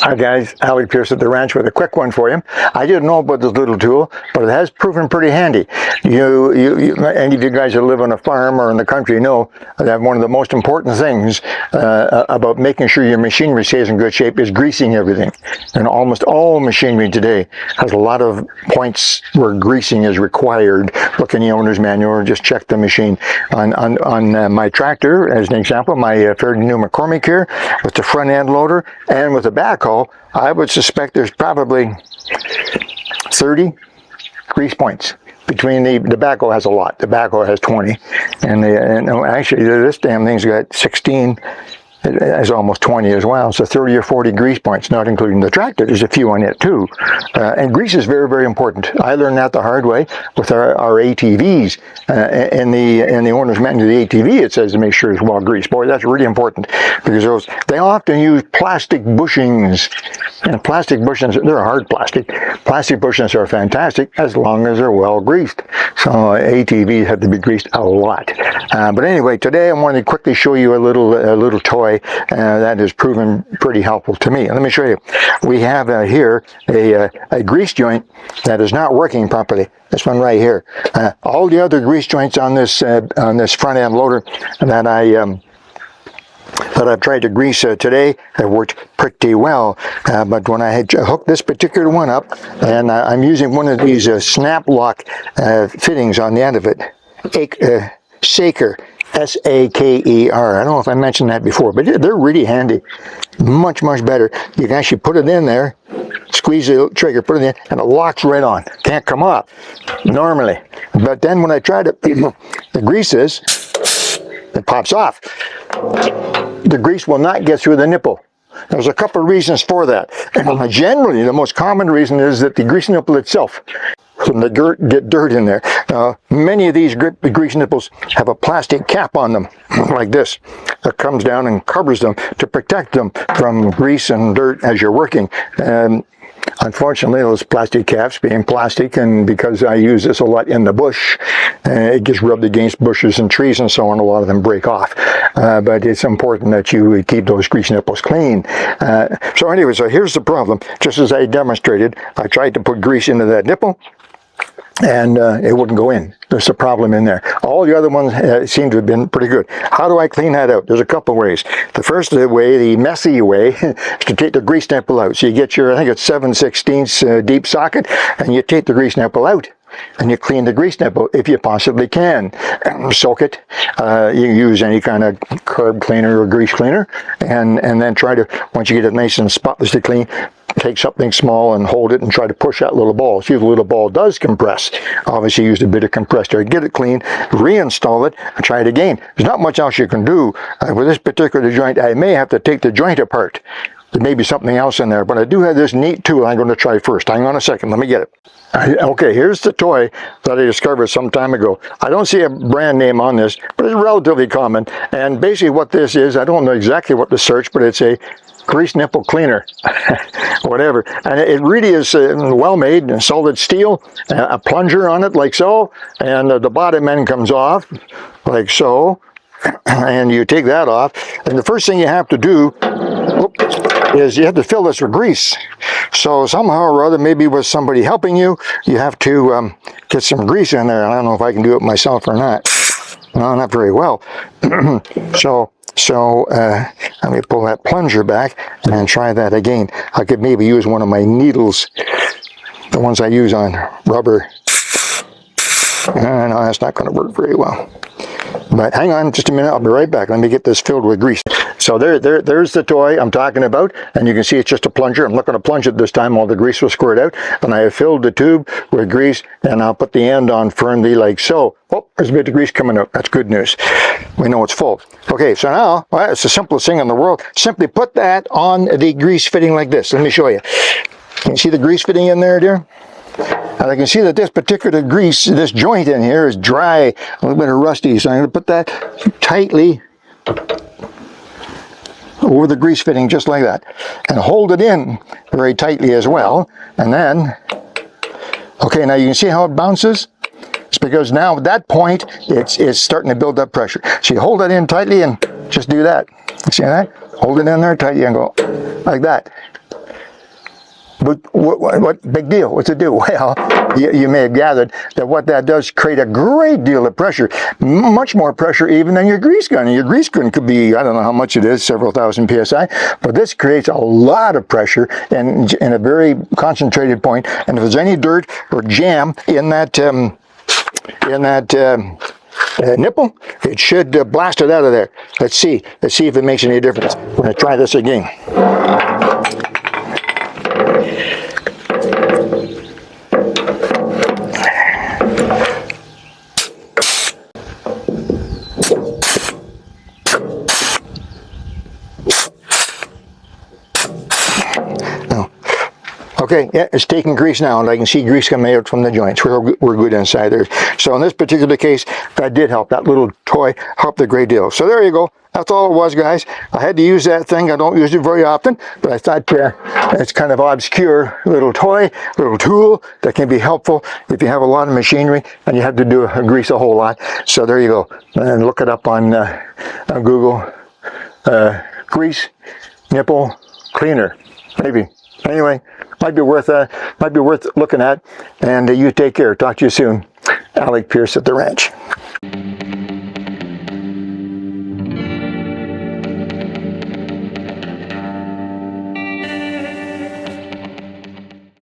Hi guys, Alec Peirce at the ranch with a quick one for you. I didn't know about this little tool, but it has proven pretty handy. Any of you guys that live on a farm or in the country know that one of the most important things about making sure your machinery stays in good shape is greasing everything. And almost all machinery today has a lot of points where greasing is required. Look in the owner's manual or just check the machine. On my tractor, as an example, my fairly new McCormick here, with the front end loader and with the backhoe, I would suspect there's probably 30 grease points. Between the backhoe has a lot. The backhoe has 20, and actually this damn thing's got 16. It has almost 20 as well, so 30 or 40 grease points, not including the tractor. There's a few on it too. And grease is very, very important. I learned that the hard way with our ATVs. In the owner's manual of the ATV, it says to make sure it's well greased. Boy, that's really important, because they often use plastic bushings. And plastic bushings, they're hard plastic. Plastic bushings are fantastic as long as they're well greased. So ATVs have to be greased a lot. But anyway, today I want to quickly show you a little toy that has proven pretty helpful to me. Let me show you. We have here a grease joint that is not working properly. This one right here. All the other grease joints on this front end loader that I've tried to grease today have worked pretty well. But when I had hooked this particular one up, and I'm using one of these snap lock fittings on the end of it, Saker. S-A-K-E-R. I don't know if I mentioned that before, but they're really handy. Much, much better. You can actually put it in there, squeeze the trigger, put it in, and it locks right on. Can't come off normally. But then when I try to the grease this, it pops off. The grease will not get through the nipple. There's a couple of reasons for that. And generally, the most common reason is that the grease nipple itself, from the get dirt in there. Many of these grease nipples have a plastic cap on them, like this, that comes down and covers them to protect them from grease and dirt as you're working. Unfortunately, those plastic caps, being plastic, and because I use this a lot in the bush, it gets rubbed against bushes and trees and so on, a lot of them break off. But it's important that you keep those grease nipples clean. So anyway, so here's the problem. Just as I demonstrated, I tried to put grease into that nipple, and it wouldn't go in. There's a problem in there. All the other ones seem to have been pretty good. How do I clean that out? There's a couple ways. The first way, the messy way, is to take the grease nipple out. So you get your, I think it's 7/16 deep socket, and you take the grease nipple out, and you clean the grease nipple if you possibly can. Soak it. You can use any kind of curb cleaner or grease cleaner, and then try to, once you get it nice and spotlessly clean, take something small and hold it and try to push that little ball. See if the little ball does compress. Obviously used a bit of compressed air. Get it clean, reinstall it, and try it again. There's not much else you can do. With this particular joint, I may have to take the joint apart. There may be something else in there, but I do have this neat tool I'm going to try first. Hang on a second, let me get it. Okay, here's the toy that I discovered some time ago. I don't see a brand name on this, but it's relatively common. And basically what this is, I don't know exactly what to search, but it's a grease nipple cleaner, whatever. And it really is well made, solid steel, a plunger on it like so, and the bottom end comes off like so, and you take that off. And the first thing you have to do is you have to fill this with grease. So somehow or other, maybe with somebody helping you, you have to get some grease in there. I don't know if I can do it myself or not. No, not very well. So let me pull that plunger back and try that again. I could maybe use one of my needles, the ones I use on rubber. No, that's not going to work very well. But hang on just a minute, I'll be right back. Let me get this filled with grease. So there's the toy I'm talking about, and you can see it's just a plunger. I'm not going to plunge it this time, all the grease will squirt out. And I have filled the tube with grease, and I'll put the end on firmly like so. Oh, there's a bit of grease coming out. That's good news. We know it's full. Okay, so now, well, it's the simplest thing in the world. Simply put that on the grease fitting like this. Let me show you. Can you see the grease fitting in there, dear? And I can see that this particular grease, this joint in here is dry, a little bit of rusty. So I'm going to put that tightly over the grease fitting just like that. And hold it in very tightly as well. And then, okay, now you can see how it bounces? It's because now at that point, it's starting to build up pressure. So you hold it in tightly and just do that. You see that? Hold it in there tightly and go like that. But what big deal? What's it do? Well, you may have gathered that what that does create a great deal of pressure, much more pressure even than your grease gun. And your grease gun could be, I don't know how much it is, several thousand psi, but this creates a lot of pressure and in a very concentrated point. And if there's any dirt or jam in that nipple, it should blast it out of there. Let's see if it makes any difference. We're going to try this again. Okay, yeah, it's taking grease now, and I can see grease coming out from the joints. We're good inside there. So in this particular case, that did help. That little toy helped a great deal. So there you go. That's all it was, guys. I had to use that thing. I don't use it very often, but I thought it's kind of obscure little toy, little tool that can be helpful if you have a lot of machinery and you have to do grease a whole lot. So there you go. And look it up on Google. Grease nipple cleaner, maybe. Anyway, might be worth looking at. And you take care. Talk to you soon. Alec Peirce at the ranch.